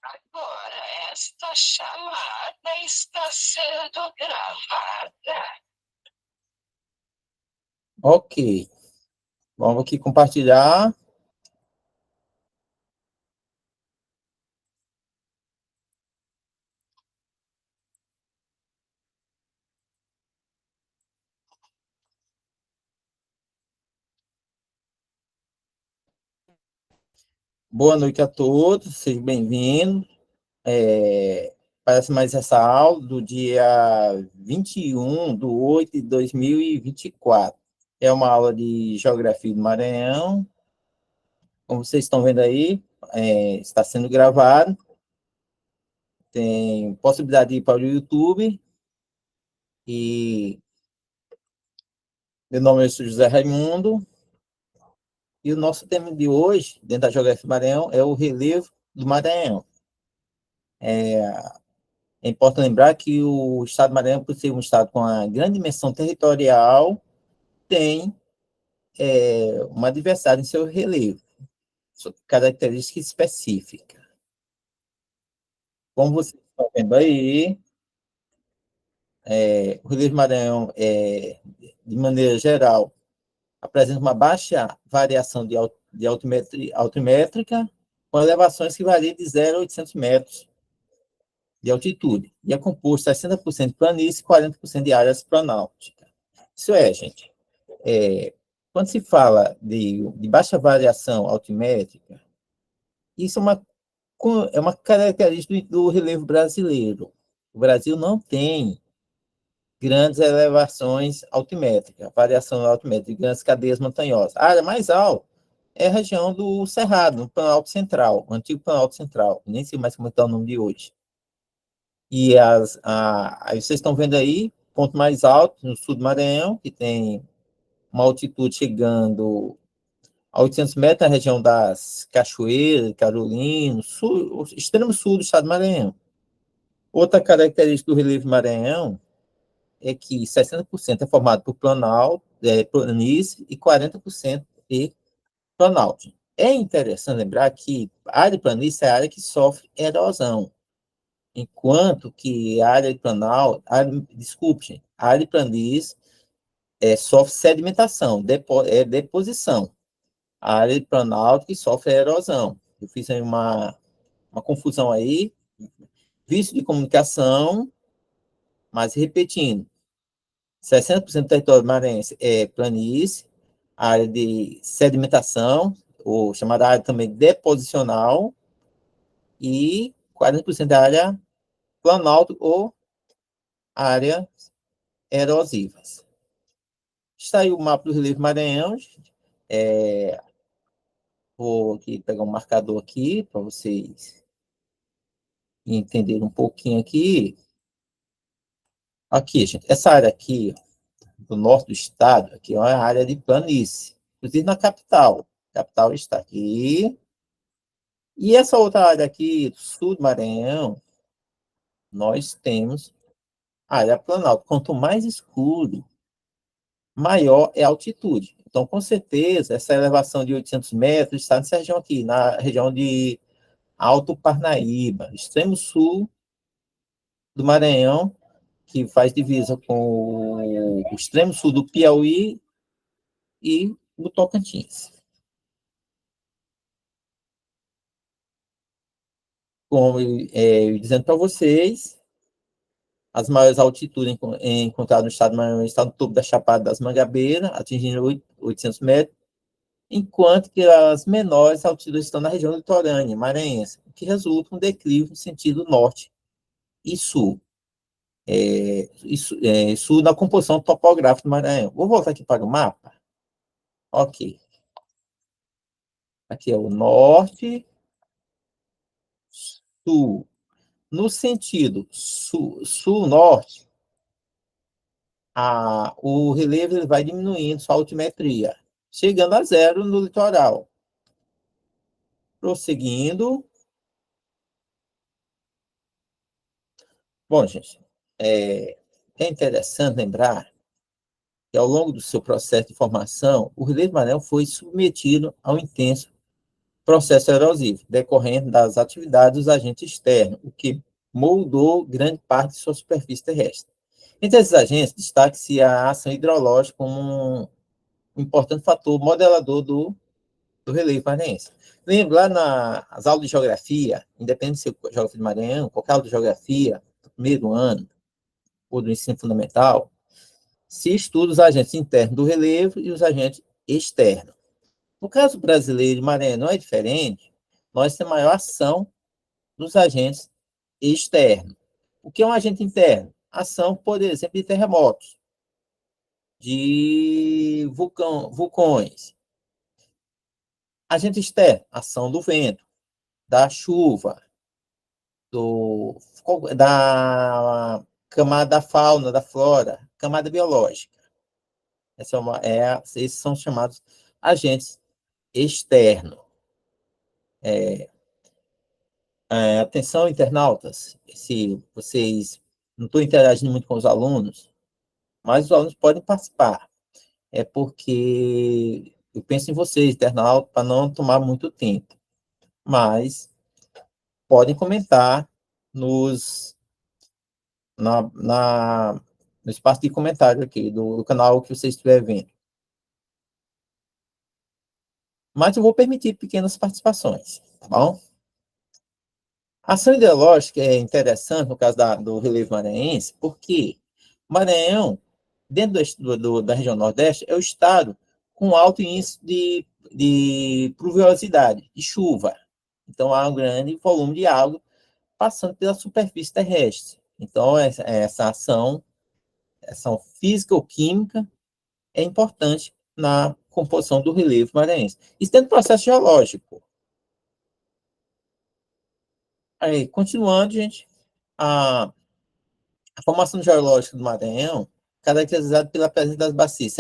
Agora, esta chamada está sendo gravada. Ok, vamos aqui compartilhar. Boa noite a todos, sejam bem-vindos. Parece mais essa aula do dia 21/8/2024. É uma aula de Geografia do Maranhão. Como vocês estão vendo aí, está sendo gravado. Tem possibilidade de ir para o YouTube. E meu nome é José Raimundo. E o nosso tema de hoje, dentro da Geografia do Maranhão, é o relevo do Maranhão. É importante lembrar que o estado do Maranhão, por ser um estado com uma grande dimensão territorial, tem uma diversidade em seu relevo, sua característica específica. Como vocês estão vendo aí, o relevo do Maranhão, de maneira geral, apresenta uma baixa variação de altimétrica, com elevações que variam de 0 a 800 metros de altitude, e é composto 60% de planície e 40% de áreas planálticas. Isso é, gente, quando se fala de baixa variação altimétrica, isso é uma característica do relevo brasileiro. O Brasil não tem grandes elevações altimétricas, variação altimétrica, de grandes cadeias montanhosas. A área mais alta é a região do Cerrado, no Planalto Central, o antigo Planalto Central, nem sei mais como está o nome de hoje. E aí vocês estão vendo aí, ponto mais alto, no sul do Maranhão, que tem uma altitude chegando a 800 metros na região das Cachoeiras, Carolina, sul, o extremo sul do estado do Maranhão. Outra característica do relevo Maranhão é que 60% é formado por planalto, planície, e 40% de planalto. É interessante lembrar que a área de planície é a área que sofre erosão, enquanto que a área de planalto, desculpe, gente, a área de planície sofre sedimentação, deposição. A área de planalto que sofre erosão. Eu fiz aí uma confusão aí, vício de comunicação, mas repetindo, 60% do território maranhense é planície, área de sedimentação, ou chamada área também deposicional, e 40% da área planalto ou áreas erosivas. Está aí o mapa do relevo Maranhão. Vou aqui pegar um marcador aqui para vocês entenderem um pouquinho aqui. Aqui, gente, essa área aqui, do norte do estado, aqui é uma área de planície, inclusive na capital. A capital está aqui. E essa outra área aqui, do sul do Maranhão, nós temos a área planalto. Quanto mais escuro, maior é a altitude. Então, com certeza, essa elevação de 800 metros está nessa região aqui, na região de Alto Parnaíba, extremo sul do Maranhão, que faz divisa com o extremo sul do Piauí e o Tocantins. Como dizendo para vocês, as maiores altitudes encontradas no estado do Maranhão estão no topo da Chapada das Mangabeiras, atingindo 800 metros, enquanto que as menores altitudes estão na região litorânea, maranhense, o que resulta um declive no sentido norte e sul. Sul na composição topográfica do Maranhão. Vou voltar aqui para o mapa. Ok. Aqui é o norte, sul. No sentido sul-norte, o relevo ele vai diminuindo sua altimetria, chegando a zero no litoral. Prosseguindo. Bom, gente, é interessante lembrar que ao longo do seu processo de formação, o relevo Maranhão foi submetido a um intenso processo erosivo, decorrente das atividades dos agentes externos, o que moldou grande parte de sua superfície terrestre. Entre esses agentes, destaque-se a ação hidrológica como um importante fator modelador do relevo maranhense. Lembra, lá nas aulas de geografia, independente se é geografia do Maranhão, qualquer aula de geografia, do primeiro ano, ou do ensino fundamental, se estuda os agentes internos do relevo e os agentes externos. No caso brasileiro, Maranhão não é diferente, nós temos maior ação dos agentes externos. O que é um agente interno? Ação, por exemplo, de terremotos, de vulcões. Agente externo, ação do vento, da chuva, da camada da fauna, da flora, camada biológica. Esses são chamados agentes externos. Atenção, internautas, se vocês não estão interagindo muito com os alunos, mas os alunos podem participar. É porque eu penso em vocês, internautas, para não tomar muito tempo. Mas podem comentar na, na, no espaço de comentário aqui do canal que você estiver vendo. Mas eu vou permitir pequenas participações, tá bom? A ação ideológica é interessante no caso do relevo maranhense, porque Maranhão, dentro da região Nordeste, é o estado com alto índice de pluviosidade, de chuva. Então, há um grande volume de água passando pela superfície terrestre. Então, essa ação física ou química é importante na composição do relevo maranhense. Isso dentro do processo geológico. Aí, continuando, gente, a formação geológica do Maranhão caracterizada pela presença das bacias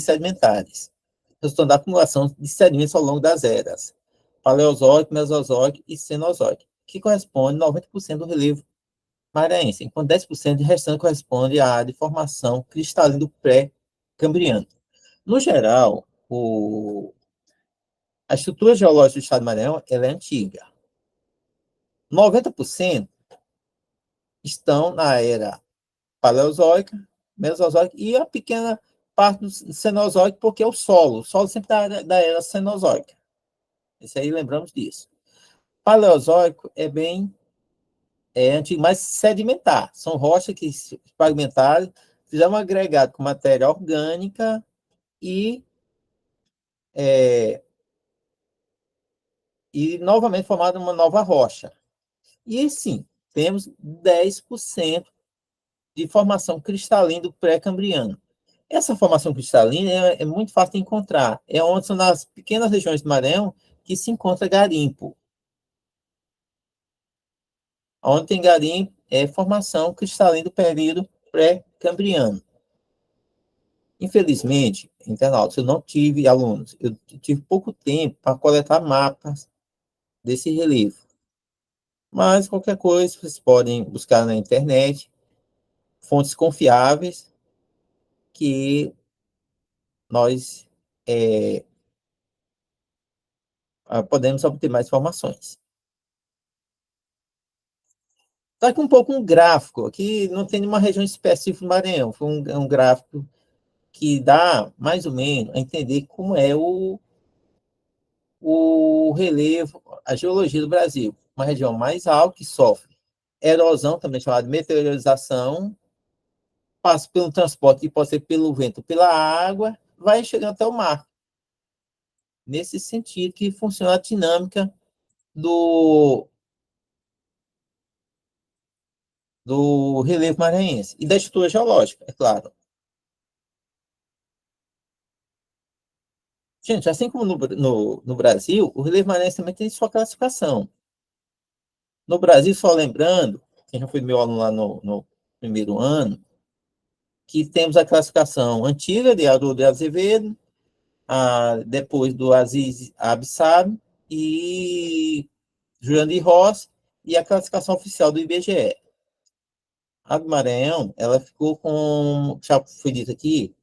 sedimentares, resultando da acumulação de sedimentos ao longo das eras, Paleozoico, Mesozoico e Cenozoico, que corresponde a 90% do relevo maranhense, enquanto 10% de restante corresponde à área de formação cristalina do pré-cambriano. No geral, a estrutura geológica do estado do Maranhão ela é antiga. 90% estão na era paleozoica, mesozoica e a pequena parte do cenozoico, porque é o solo sempre da era cenozoica. Isso aí lembramos disso. Paleozoico é bem antigo, mas sedimentar. São rochas que se fragmentaram, fizeram um agregado com matéria orgânica e novamente formaram uma nova rocha. E sim, temos 10% de formação cristalina do pré-cambriano. Essa formação cristalina é muito fácil de encontrar. É onde são nas pequenas regiões do Maranhão que se encontra garimpo. Onde tem garimpo é formação cristalina do período pré-cambriano. Infelizmente, internautas, eu não tive alunos. Eu tive pouco tempo para coletar mapas desse relevo. Mas qualquer coisa, vocês podem buscar na internet fontes confiáveis que nós podemos obter mais informações. Está aqui um pouco um gráfico, aqui não tem nenhuma região específica do Maranhão, foi um gráfico que dá mais ou menos a entender como é o relevo, a geologia do Brasil. Uma região mais alta que sofre erosão, também chamada de meteorização, passa pelo transporte, que pode ser pelo vento, pela água, vai chegando até o mar. Nesse sentido que funciona a dinâmica do relevo maranhense e da estrutura geológica, é claro. Gente, assim como no Brasil, o relevo maranhense também tem sua classificação. No Brasil, só lembrando, quem já foi meu aluno lá no primeiro ano, que temos a classificação antiga de Haroldo de Azevedo, depois do Aziz Abissab e Juliano de Ross, e a classificação oficial do IBGE. A do Maranhão, ela ficou com, já foi dito aqui,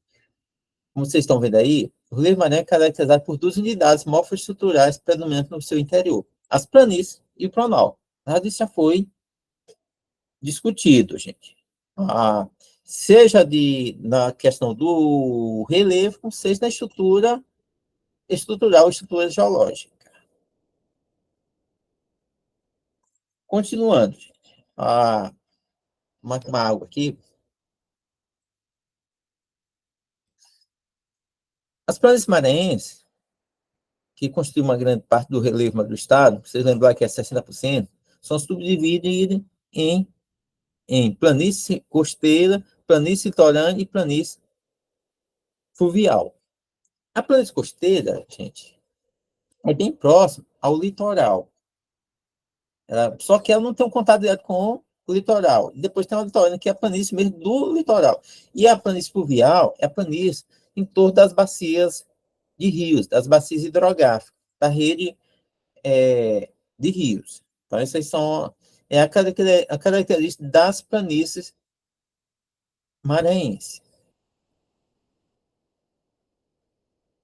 como vocês estão vendo aí, O relevo maranhense é caracterizado por duas unidades morfoestruturais predominantes no seu interior, as planícies e o planalto. Nada disso já foi discutido, gente. Seja na questão do relevo, seja na estrutura estrutural, estrutura geológica. Continuando, uma água aqui. As planícies maranhenses, que constituem uma grande parte do relevo do estado, vocês lembrar que é 60%, são subdivididas em planície costeira, planície litorânea e planície fluvial. A planície costeira, gente, é bem próxima ao litoral. Só que ela não tem um contato direto com o litoral. Depois tem a litorânea, que é a planície mesmo do litoral. E a planície fluvial é a planície em torno das bacias de rios, das bacias hidrográficas, da rede de rios. Então, essas são a característica das planícies maranhenses.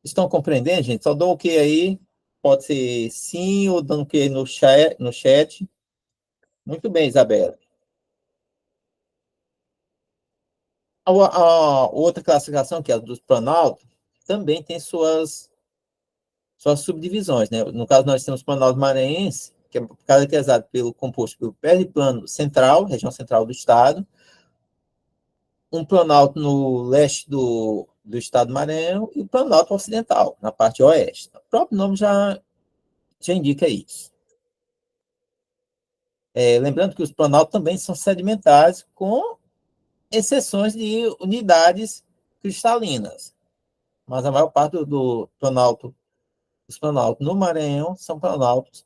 Estão compreendendo, gente? Só dou o que aí. Pode ser sim ou dando o que no chat. Muito bem, Isabela. A outra classificação, que é a dos planaltos, também tem suas subdivisões, né? No caso, nós temos o planalto maranhense, que é caracterizado composto pelo periplano central, região central do estado, um planalto no leste do estado do Maranhão e o planalto ocidental, na parte oeste. O próprio nome já indica isso. Lembrando que os planaltos também são sedimentares, com exceções de unidades cristalinas. Mas a maior parte dos planaltos no Maranhão são planaltos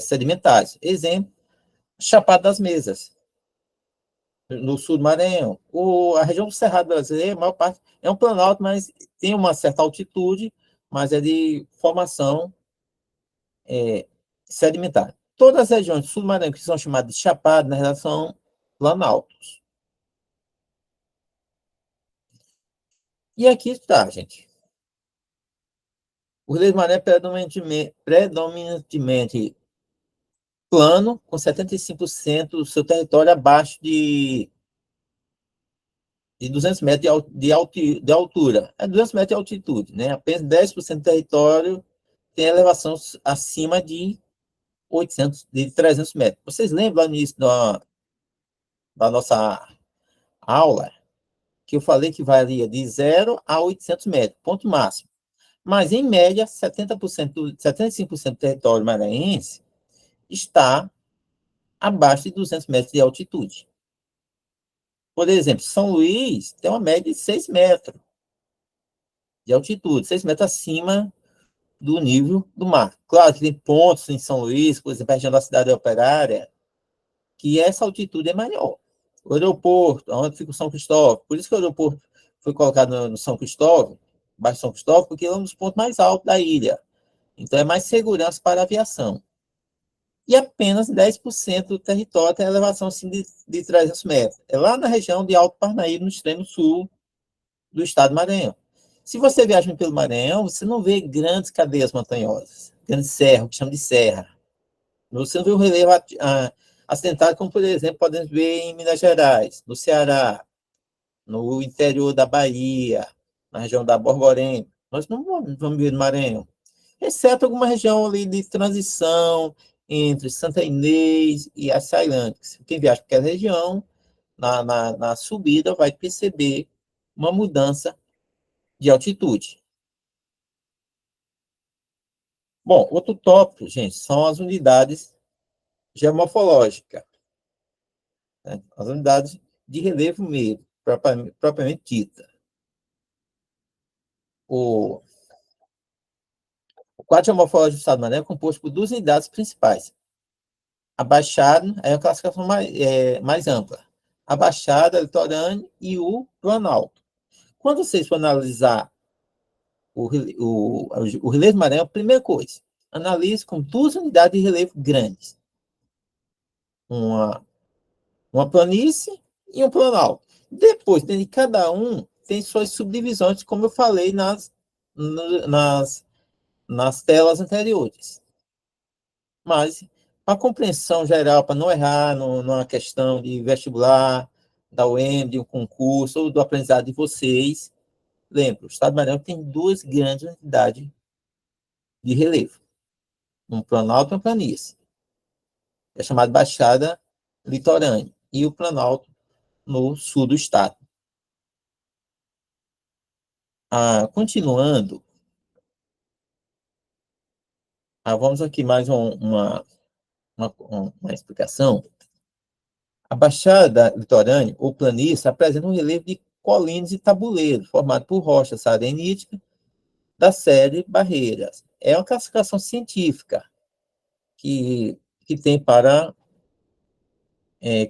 sedimentares. Exemplo, Chapada das Mesas, no sul do Maranhão. A região do Cerrado brasileiro, a maior parte é um planalto, mas tem uma certa altitude, mas é de formação sedimentar. Todas as regiões do sul do Maranhão que são chamadas de Chapada, na realidade, são planaltos. E aqui está, gente. O relevo maranhense é predominantemente plano, com 75% do seu território abaixo de 200 metros de altura. É 200 metros de altitude, né? Apenas 10% do território tem elevação acima de 300 metros. Vocês lembram lá no início da nossa aula que eu falei que varia de 0 a 800 metros, ponto máximo. Mas, em média, 75% do território maranhense está abaixo de 200 metros de altitude. Por exemplo, São Luís tem uma média de 6 metros de altitude, 6 metros acima do nível do mar. Claro que tem pontos em São Luís, por exemplo, a região da cidade operária, que essa altitude é maior. O aeroporto, onde fica o São Cristóvão, por isso que o aeroporto foi colocado no São Cristóvão, Baixo São Cristóvão, porque é um dos pontos mais altos da ilha. Então, é mais segurança para a aviação. E apenas 10% do território tem elevação assim, de 300 metros. É lá na região de Alto Parnaíba, no extremo sul do estado do Maranhão. Se você viaja pelo Maranhão, você não vê grandes cadeias montanhosas, grandes serras, que chama de serra. Você não vê um relevo acidentado, como, por exemplo, podemos ver em Minas Gerais, no Ceará, no interior da Bahia, na região da Borborema. Nós não vamos ver no Maranhão, exceto alguma região ali de transição entre Santa Inês e Açailândia. Quem viaja para aquela região, na subida, vai perceber uma mudança de altitude. Bom, outro tópico, gente, são as unidades geomorfológicas, né? As unidades de relevo mesmo, propriamente dita. O quadro geomorfológico do estado do Maranhão é composto por duas unidades principais. A Baixada é a classificação mais ampla. A Baixada, litorânea e o Planalto. Quando vocês for analisar o relevo do Maranhão, primeira coisa, analise com duas unidades de relevo grandes. Uma planície e um planalto. Depois, dentro de cada um, tem suas subdivisões, como eu falei nas telas anteriores. Mas, para compreensão geral, para não errar numa questão de vestibular, da UEM, de um concurso, ou do aprendizado de vocês, lembre, o Estado do Maranhão tem duas grandes unidades de relevo, um planalto e uma planície. É chamado Baixada Litorânea, e o Planalto no sul do estado. Continuando, vamos aqui mais uma explicação. A Baixada Litorânea, ou planície, apresenta um relevo de colinas e tabuleiros, formado por rochas areníticas da série Barreiras. É uma classificação científica que tem para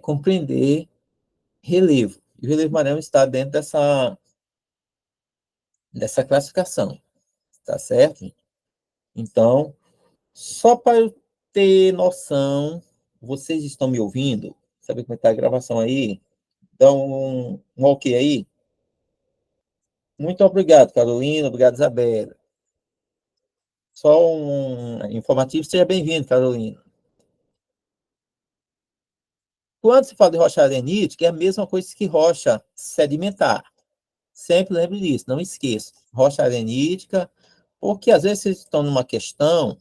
compreender relevo. E o relevo maranhão está dentro dessa classificação, tá certo? Então, só para eu ter noção, vocês estão me ouvindo? Sabe como está a gravação aí? Dá um ok aí? Muito obrigado, Carolina. Obrigado, Isabela. Só um informativo. Seja bem-vindo, Carolina. Quando se fala de rocha arenítica, é a mesma coisa que rocha sedimentar. Sempre lembre disso, não esqueça. Rocha arenítica, porque às vezes vocês estão numa questão,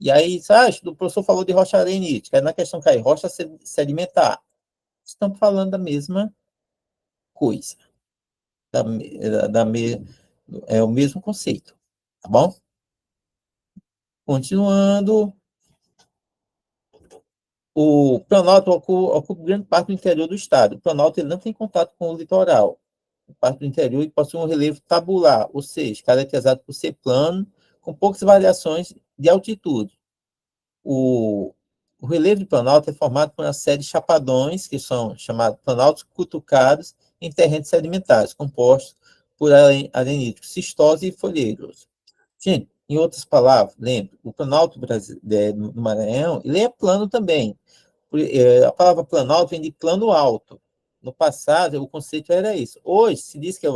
e aí, o professor falou de rocha arenítica, aí na questão cai rocha sedimentar. Estamos falando da mesma coisa. É o mesmo conceito, tá bom? Continuando, o Planalto ocupa grande parte do interior do estado. O Planalto ele não tem contato com o litoral. A parte do interior e possui um relevo tabular, ou seja, caracterizado por ser plano, com poucas variações de altitude. O relevo do Planalto é formado por uma série de chapadões, que são chamados planaltos cutucados em terrenos sedimentares, compostos por areníticos cistosos e folheiros. Gente, em outras palavras, lembre, o Planalto do Maranhão, ele é plano também. A palavra planalto vem de plano alto. No passado, o conceito era isso. Hoje, se diz que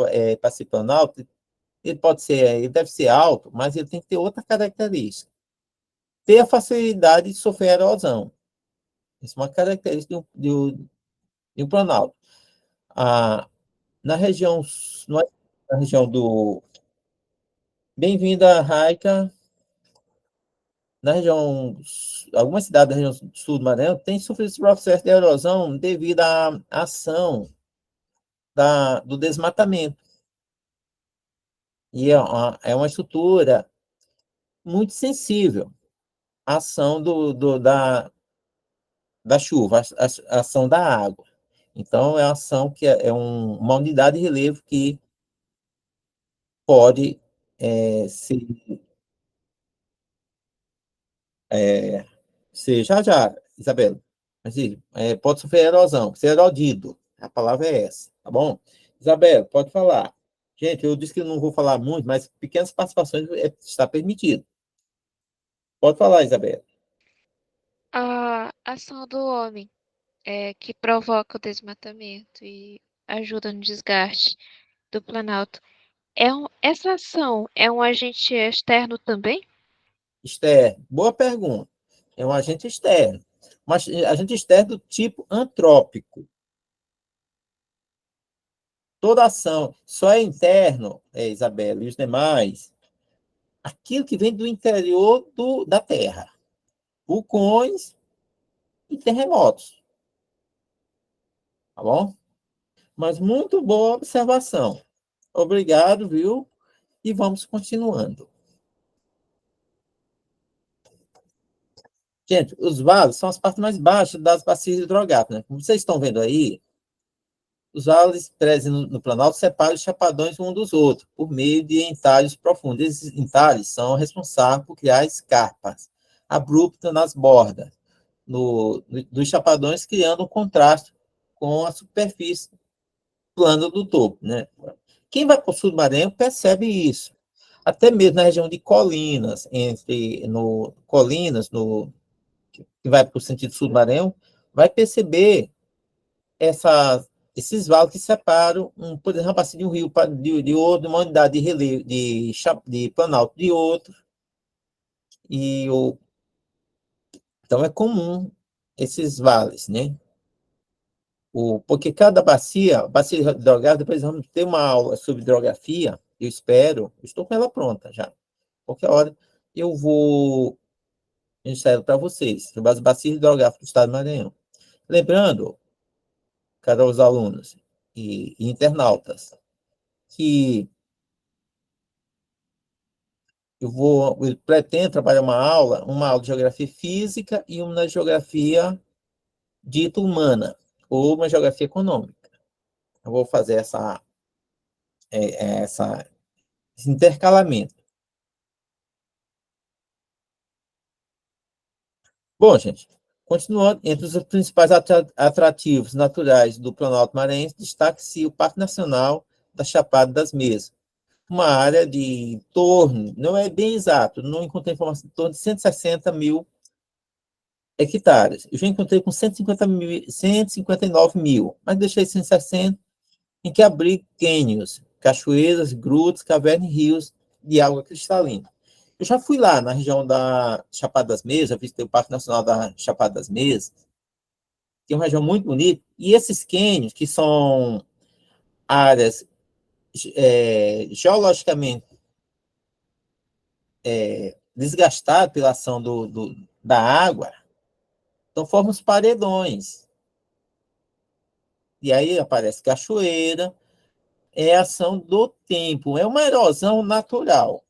para ser planalto, ele deve ser alto, mas ele tem que ter outra característica. Ter a facilidade de sofrer erosão. Isso é uma característica de um planalto. Na região, na região do... Bem-vinda, Raika. Na região, algumas cidades da região sul do Maranhão têm sofrido esse processo de erosão devido à ação do desmatamento. E é uma estrutura muito sensível à ação da chuva, à ação da água. Então, é uma ação que uma unidade de relevo que pode ser já, Isabela, mas, pode sofrer erosão, ser erodido. A palavra é essa, tá bom? Isabela, pode falar. Gente, eu disse que eu não vou falar muito, mas pequenas participações está permitido. Pode falar, Isabela. A ação do homem que provoca o desmatamento e ajuda no desgaste do Planalto. Essa ação é um agente externo também? Externo. Boa pergunta. É um agente externo. Mas agente externo do tipo antrópico. Toda ação só é interno, Isabela, e os demais, aquilo que vem do interior da Terra. Vulcões e terremotos. Tá bom? Mas muito boa observação. Obrigado, viu? E vamos continuando. Gente, os vales são as partes mais baixas das bacias hidrográficas, né? Como vocês estão vendo aí, os vales presentes no Planalto separam os chapadões um dos outros, por meio de entalhes profundos. Esses entalhes são responsáveis por criar escarpas abruptas nas bordas dos chapadões, criando um contraste com a superfície plana do topo, né? Quem vai para o sul do Maranhão percebe isso. Até mesmo na região de Colinas, que vai para o sentido sul do Maranhão, vai perceber esses vales que separam, por exemplo, uma bacia de um rio de outro, uma unidade de relevo, de planalto de outro. Então, é comum esses vales, né? Porque cada bacia hidrográfica, depois vamos ter uma aula sobre hidrografia, eu espero, estou com ela pronta já. Qualquer hora eu vou ensinar para vocês, sobre as bacias hidrográficas do estado do Maranhão. Lembrando, para os alunos e internautas, que eu pretendo trabalhar uma aula de geografia física e uma de geografia dita humana, ou uma geografia econômica. Eu vou fazer esse intercalamento. Bom, gente, continuando, entre os principais atrativos naturais do Planalto Maranhense, destaca-se o Parque Nacional da Chapada das Mesas, uma área de em torno, não é bem exato, não encontrei informação, em torno de 160 mil hectares. Eu já encontrei com 159 mil, mas deixei 160, em que abriga cânions, cachoeiras, grutas, cavernas e rios de água cristalina. Eu já fui lá na região da Chapada das Mesas, visitei o Parque Nacional da Chapada das Mesas, que é uma região muito bonita, e esses cânions, que são áreas geologicamente desgastadas pela ação da água, então formam os paredões. E aí aparece cachoeira, é a ação do tempo, é uma erosão natural.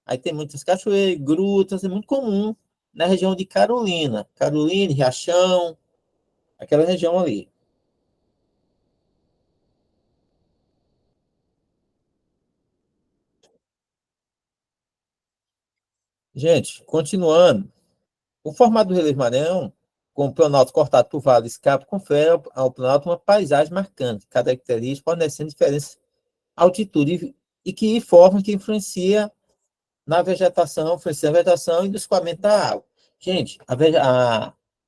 Aí tem muitas cachoeiras, grutas, é muito comum na região de Carolina, Riachão, aquela região ali. Gente, continuando, o formato do relevo Maranhão, com o planalto cortado por vale escapo, confere ao planalto uma paisagem marcante, característica, fornecendo diferentes altitude e que forma que influencia na vegetação, influencia na vegetação e no escoamento da água. Gente,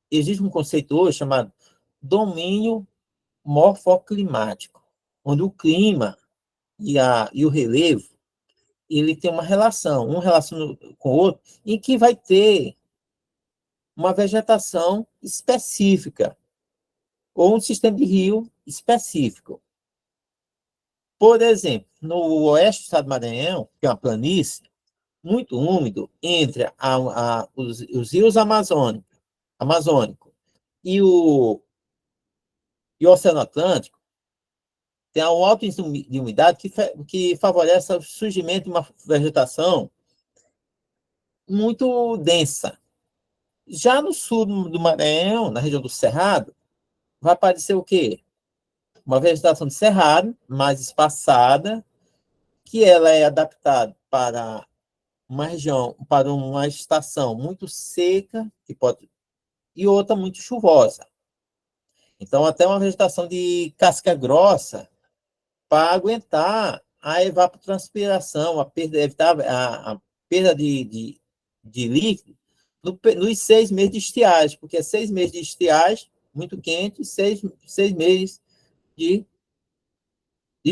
existe um conceito hoje chamado domínio morfoclimático, onde o clima e o relevo ele tem uma relação, um relaciona com o outro, em que vai ter uma vegetação específica, ou um sistema de rio específico. Por exemplo, no oeste do estado do Maranhão, que é uma planície, muito úmido, entre os rios amazônicos e o Oceano Atlântico, tem um alto índice de umidade que favorece o surgimento de uma vegetação muito densa. Já no sul do Maranhão, na região do Cerrado, vai aparecer o quê? Uma vegetação de cerrado, mais espaçada, que ela é adaptada para uma região, para uma estação muito seca, e outra muito chuvosa. Então, até uma vegetação de casca grossa para aguentar a evapotranspiração, evitar a perda de líquido nos 6 meses de estiagem, porque é 6 meses de estiagem, muito quente, e seis meses de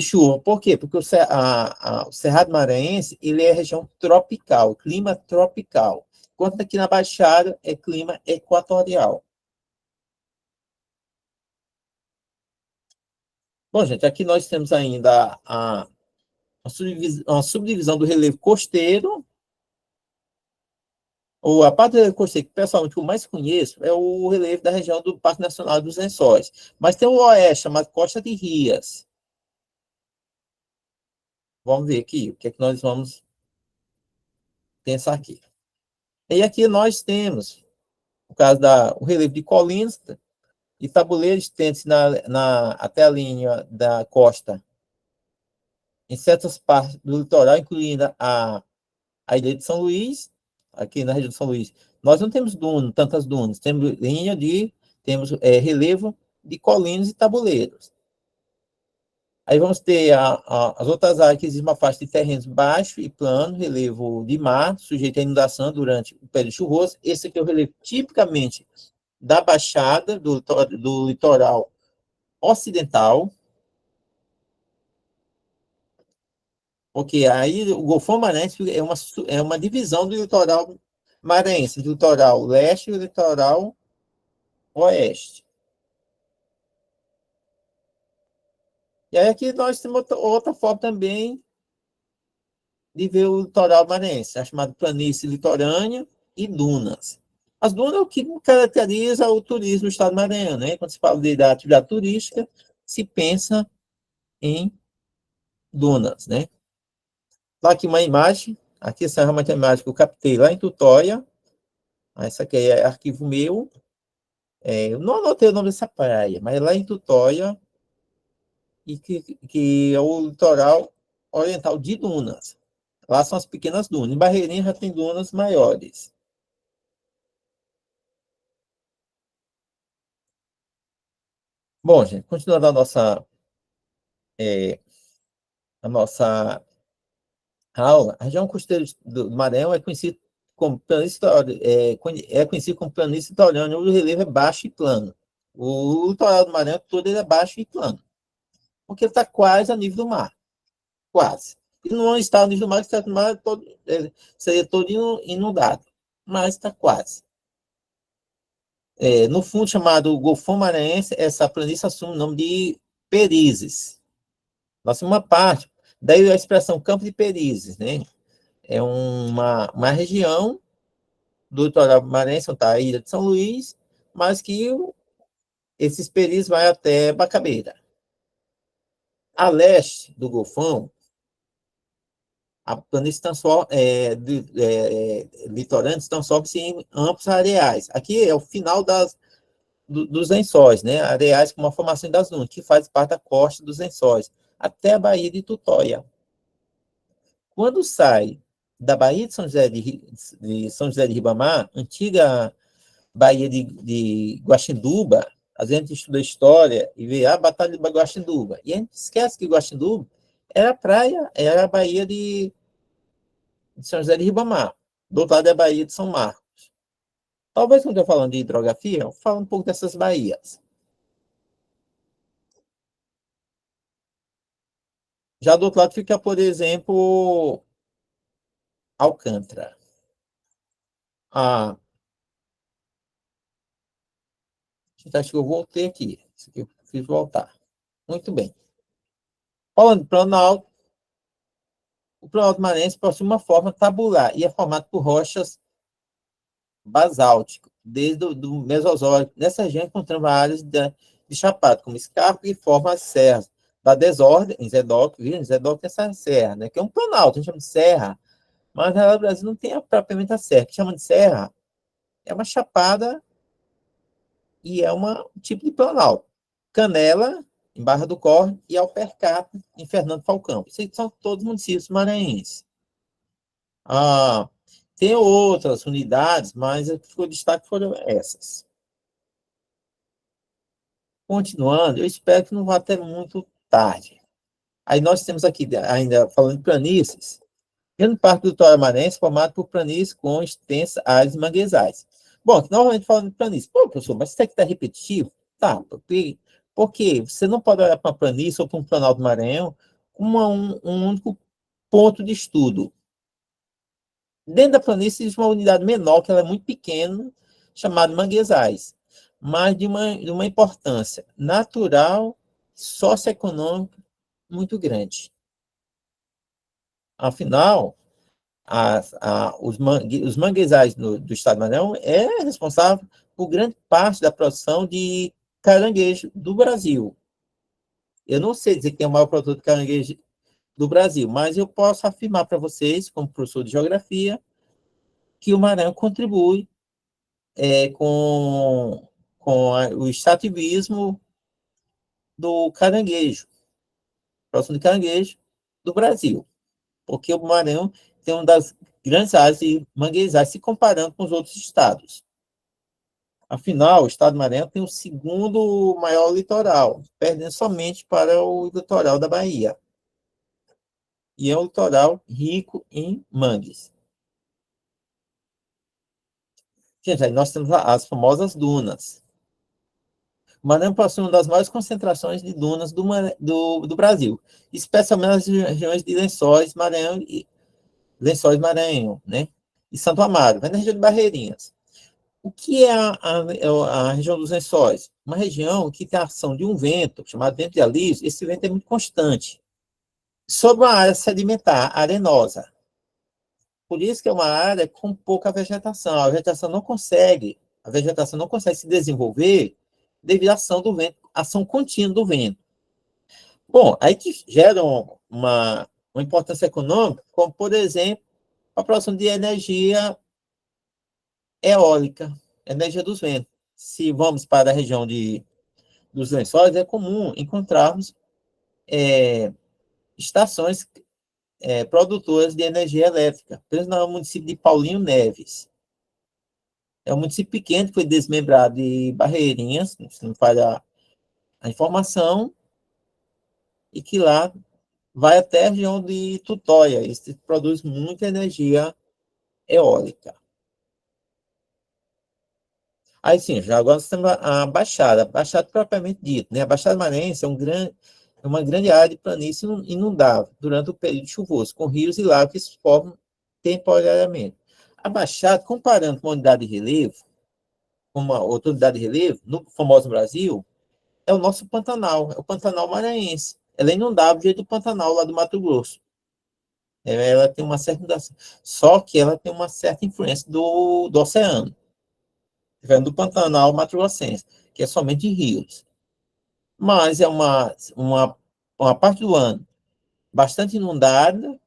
chuva. Por quê? Porque o Cerrado Maranhense ele é região tropical, clima tropical, enquanto aqui na Baixada é clima equatorial. Bom, gente, aqui nós temos ainda uma subdivisão do relevo costeiro, ou a parte do relevo costeiro que pessoalmente eu mais conheço é o relevo da região do Parque Nacional dos Lençóis. Mas tem o oeste, chamado Costa de Rias. Vamos ver aqui o que é que nós vamos pensar aqui. E aqui nós temos, no caso o relevo de colinas e tabuleiros estende-se até a linha da costa, em certas partes do litoral, incluindo a ilha de São Luís, aqui na região de São Luís. Nós não temos tantas dunas, temos relevo de colinas e tabuleiros. Aí vamos ter as outras áreas que existe uma faixa de terrenos baixo e plano, relevo de mar, sujeito à inundação durante o período chuvoso. Esse aqui é o relevo tipicamente da Baixada, do litoral ocidental. Porque aí o Golfão Maranhense é uma divisão do litoral maranhense, do litoral leste e do litoral oeste. E aí aqui nós temos outra forma também de ver o litoral maranhense, a chamada planície litorânea e dunas. As dunas é o que caracteriza o turismo do estado do Maranhão, né? Quando se fala da atividade turística, se pensa em dunas, né? Lá aqui uma imagem, aqui essa é uma imagem que eu captei lá em Tutóia, essa aqui é arquivo meu, eu não anotei o nome dessa praia, mas é lá em Tutóia, e que é o litoral oriental de dunas. Lá são as pequenas dunas. Em Barreirinha já tem dunas maiores. Bom, gente, continuando a nossa aula, a região costeira do Maranhão é conhecida como planície, conhecido como planície litorânea, onde o relevo é baixo e plano. O litoral do Maranhão todo ele é baixo e plano, porque ele está quase a nível do mar, quase. Ele não está ao nível do mar, está no mar todo, seria todo inundado, mas está quase. No fundo chamado Golfão Maranhense, essa planície assume o nome de Perizes. Nós temos uma parte, daí a expressão Campo de Perizes, né? É uma região do litoral maranhense, onde está a ilha de São Luís, mas que esses perizes vai até Bacabeira. A leste do Golfão, a planície litorânea transforma-se em amplos areais. Aqui é o final dos lençóis, né? Areais com uma formação das dunas, que faz parte da costa dos lençóis, até a Baía de Tutóia. Quando sai da Baía de São José de Ribamar, antiga Baía de Guaxinduba, a gente estuda história e vê a Batalha de Guaxinduba. E a gente esquece que Guaxinduba era a praia, era a Baía de São José de Ribamar. Do outro lado é a Baía de São Marcos. Talvez quando eu falando de hidrografia, eu falo um pouco dessas baías. Já do outro lado fica, por exemplo, Alcântara. Ah, acho que eu voltei aqui. Isso aqui eu fiz voltar. Muito bem. Falando de Planalto, o Planalto Maranhense possui uma forma tabular e é formado por rochas basálticas, desde o Mesozoico. Nessa região encontramos áreas de chapado, como escarpa, que formam as serras da desordem, em Zedóquio, viu? Em Zedóquio tem essa serra, né? Que é um planalto, a gente chama de serra, mas no Brasil não tem propriamente a serra, que chama de serra, é uma chapada e é um tipo de planalto. Canela, em Barra do Corre, e Alpercata, em Fernando Falcão. Esses são todos municípios maranhenses. Ah, tem outras unidades, mas o que ficou destaque foram essas. Continuando, eu espero que não vá até muito tarde. Aí nós temos aqui, ainda falando de planícies, grande parte do litoral maranhense formado por planícies com extensas áreas de manguezais. Bom, novamente falando de planície. Pô, professor, mas isso aqui está repetitivo? Tá, porque você não pode olhar para uma planície ou para um planalto do Maranhão como um único ponto de estudo. Dentro da planície existe uma unidade menor, que ela é muito pequena, chamada manguezais, mas de uma importância natural, socioeconômica muito grande. Afinal, os manguezais do estado do Maranhão é responsável por grande parte da produção de caranguejo do Brasil. Eu não sei dizer quem é o maior produtor de caranguejo do Brasil, mas eu posso afirmar para vocês, como professor de geografia, que o Maranhão contribui com o extrativismo do caranguejo, próximo de caranguejo do Brasil, porque o Maranhão tem uma das grandes áreas de manguezais, se comparando com os outros estados. Afinal, o estado do Maranhão tem o segundo maior litoral, perdendo somente para o litoral da Bahia. E é um litoral rico em mangues. Gente, aí nós temos as famosas dunas. Maranhão possui uma das maiores concentrações de dunas do Brasil, especialmente nas regiões de Lençóis Maranhão, né? E Santo Amaro, vai na região de Barreirinhas. O que é a região dos lençóis? Uma região que tem a ação de um vento, chamado vento de alívio. Esse vento é muito constante, sobre uma área sedimentar, arenosa. Por isso que é uma área com pouca vegetação. A vegetação não consegue se desenvolver devido à ação do vento, ação contínua do vento. Bom, aí que gera uma importância econômica, como, por exemplo, a produção de energia eólica, energia dos ventos. Se vamos para a região dos lençóis, é comum encontrarmos é, estações produtoras de energia elétrica, principalmente no município de Paulinho Neves. É um município pequeno que foi desmembrado de Barreirinhas, se não falha a informação, e que lá vai até a região de Tutóia. Isso produz muita energia eólica. Aí sim, já agora nós temos a Baixada propriamente dito, né? A Baixada Maranhense é uma grande área de planície inundável durante o período chuvoso, com rios e lagos que se formam temporariamente. A Baixada, comparando com a unidade de relevo, com uma outra unidade de relevo, no famoso Brasil, é o nosso Pantanal, é o Pantanal Maranhense. Ela é inundável do jeito do Pantanal lá do Mato Grosso. Ela tem uma certa inundação, só que ela tem uma certa influência do oceano, do Pantanal Mato Grossense, que é somente de rios. Mas é uma parte do ano bastante inundada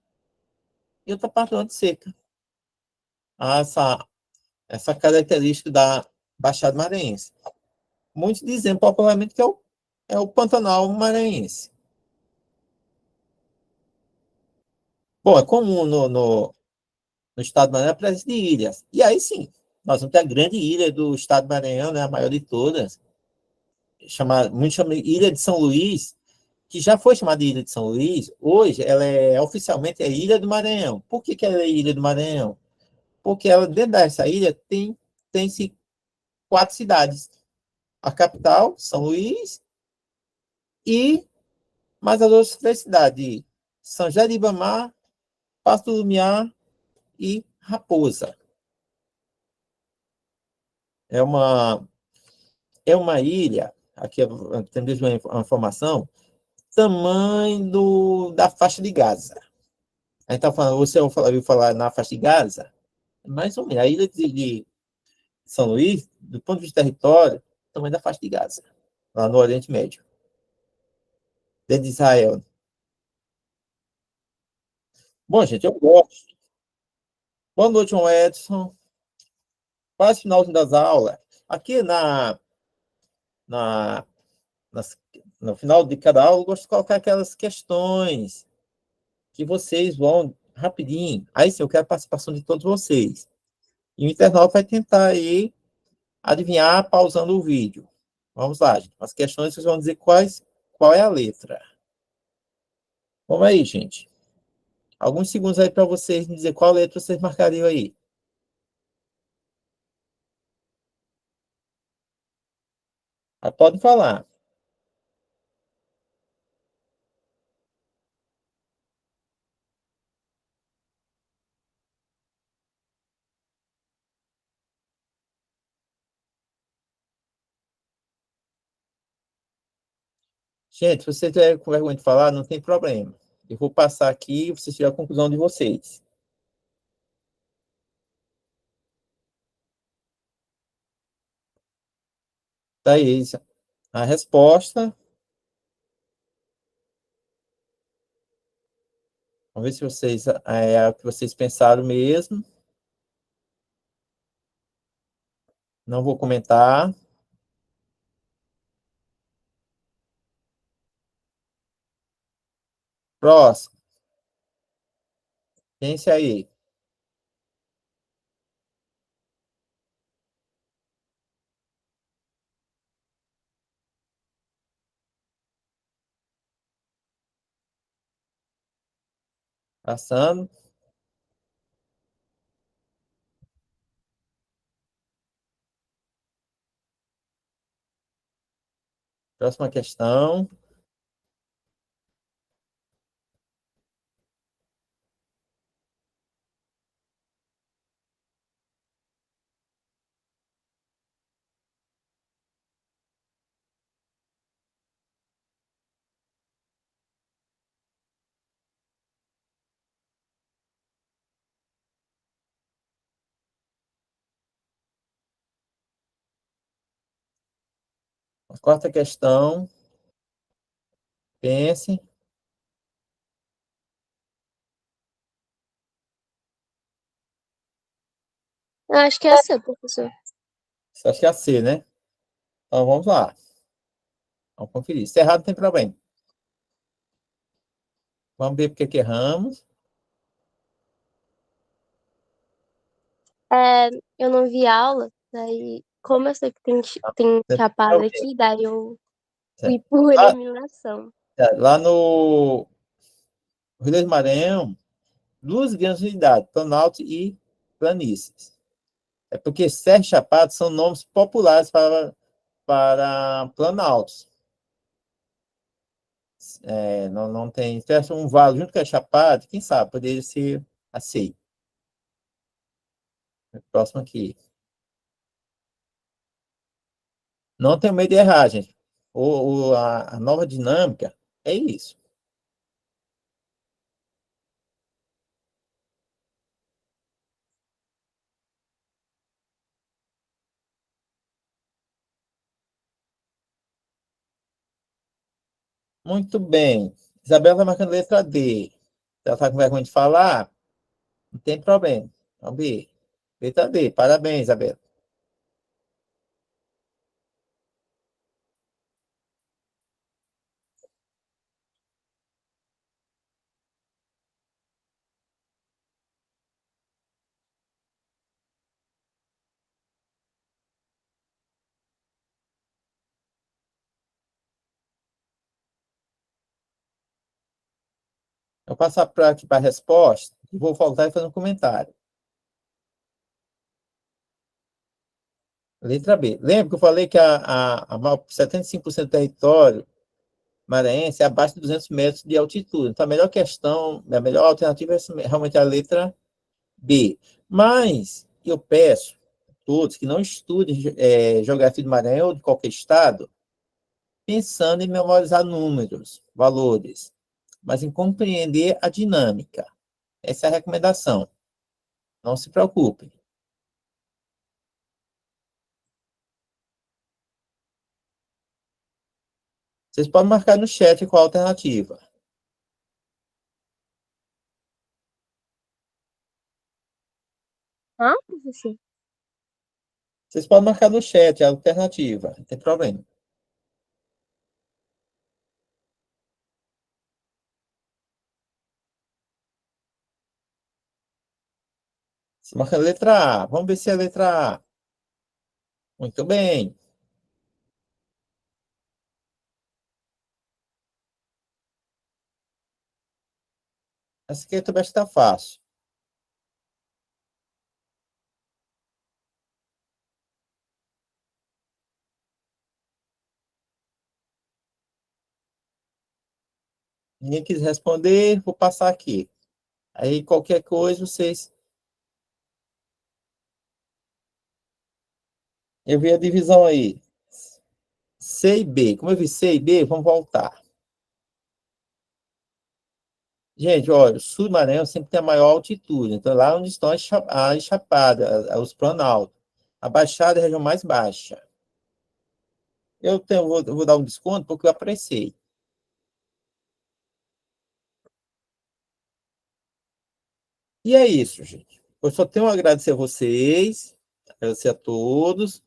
e outra parte do ano seca. Essa, essa característica da Baixada Maranhense. Muitos dizem popularmente que é o Pantanal Maranhense. Bom, é comum no estado do Maranhão a presença de ilhas. E aí sim, nós vamos ter a grande ilha do estado do Maranhão, né, a maior de todas, muito chamada Ilha de São Luís, que já foi chamada de Ilha de São Luís. Hoje ela é oficialmente Ilha do Maranhão. Por que ela é Ilha do Maranhão? Porque ela, dentro dessa ilha tem-se 4 cidades. A capital, São Luís, e mais as outras 3 cidades, São José de Ibamar, Passo do Lumiar e Raposa. É uma, é uma ilha, aqui temos uma informação, tamanho da faixa de Gaza. A gente tá falando, você ouviu falar na faixa de Gaza? Mais ou menos. A ilha de São Luís, do ponto de vista de território, tamanho da faixa de Gaza, lá no Oriente Médio, dentro de Israel. Bom, gente, eu gosto. Boa noite, João Edson. Quase finalzinho das aulas. Aqui na, nas, no final de cada aula, eu gosto de colocar aquelas questões que vocês vão rapidinho. Aí sim, eu quero a participação de todos vocês. E o internauta vai tentar aí adivinhar pausando o vídeo. Vamos lá, gente. As questões vocês vão dizer qual é a letra. Vamos aí, gente. Alguns segundos aí para vocês me dizer qual letra vocês marcariam aí. Pode falar. Gente, se você tiver com vergonha de falar, não tem problema. Eu vou passar aqui e vocês tiram a conclusão de vocês. Tá aí a resposta. Vamos ver se vocês é o que vocês pensaram mesmo. Não vou comentar. Próximo. Pense aí. Passando. Próxima questão. A quarta questão. Pense. Eu acho que é a C, professor. Você acha que é a C, né? Então, vamos lá. Vamos conferir. Se errado, não tem problema. Vamos ver porque que erramos. Eu não vi aula, daí, como eu sei que tem Tem chapado problema. aqui, daí eu Certo. fui por Lá, eliminação. lá no Rio do Maranhão, duas grandes unidades, Planalto e Planícies. É porque Serra e Chapada são nomes populares para planaltos. Não tem. Se tivesse um vale junto com a Chapada, quem sabe, poderia ser aceito. Próximo aqui. Não tenho medo de errar, gente. A nova dinâmica é isso. Muito bem. Isabela está marcando letra D. Ela está com vergonha de falar? Não tem problema. Vamos ver. Letra D. Parabéns, Isabela. Eu vou passar aqui para a resposta e vou voltar e fazer um comentário. Letra B. Lembra que eu falei que 75% do território maranhense é abaixo de 200 metros de altitude. Então, a melhor questão, a melhor alternativa é realmente a letra B. Mas eu peço a todos que não estudem geografia do Maranhão ou de qualquer estado pensando em memorizar números, valores, mas em compreender a dinâmica. Essa é a recomendação. Não se preocupem. Vocês podem marcar no chat qual a alternativa. Ah, professor? Vocês podem marcar no chat a alternativa, não tem problema. Se marca a letra A. Vamos ver se é a letra A. Muito bem. Essa aqui também está fácil. Ninguém quis responder, vou passar aqui. Aí, qualquer coisa, vocês... Eu vi a divisão aí. C e B. Como eu vi C e B, vamos voltar. Gente, olha, o sul do Maranhão sempre tem a maior altitude. Então, lá onde estão as chapadas, os planaltos. A Baixada é a região mais baixa. Eu vou dar um desconto porque eu apreciei. E é isso, gente. Eu só tenho a agradecer a vocês, agradecer a todos.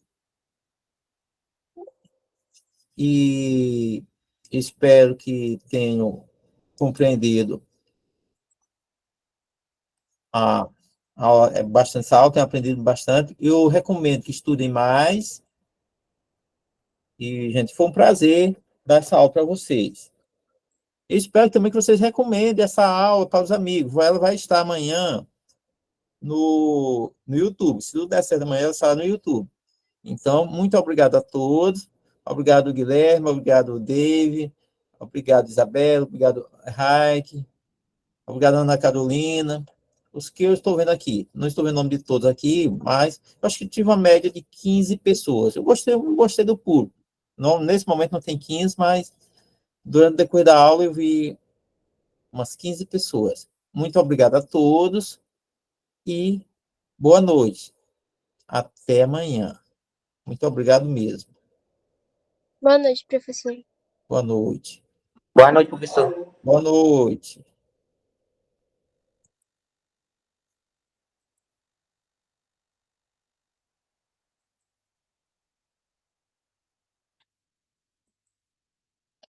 E espero que tenham compreendido a, é bastante alta, tenham aprendido bastante. Eu recomendo que estudem mais. E, gente, foi um prazer dar essa aula para vocês. Eu espero também que vocês recomendem essa aula para os amigos. Ela vai estar amanhã no YouTube. Se tudo der certo amanhã, ela estará no YouTube. Então, muito obrigado a todos. Obrigado, Guilherme. Obrigado, Dave. Obrigado, Isabela. Obrigado, Raik. Obrigado, Ana Carolina. Os que eu estou vendo aqui. Não estou vendo o nome de todos aqui, mas eu acho que tive uma média de 15 pessoas. Eu gostei do público. Não, nesse momento não tem 15, mas durante o decorrer da aula eu vi umas 15 pessoas. Muito obrigado a todos e boa noite. Até amanhã. Muito obrigado mesmo. Boa noite, professor. Boa noite. Boa noite, professor. Boa noite.